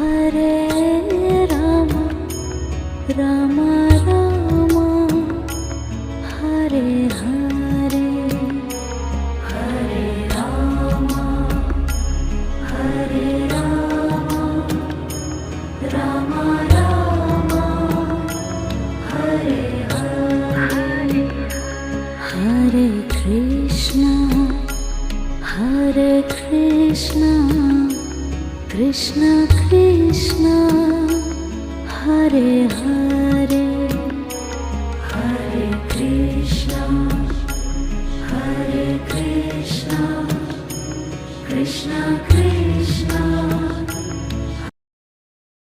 Hare Rama Rama Rama Hare Hare Hare Rama Hare Rama Rama Rama Hare Hare Hare Krishna Krishna Krishna Hare Hare Hare Krishna Krishna Krishna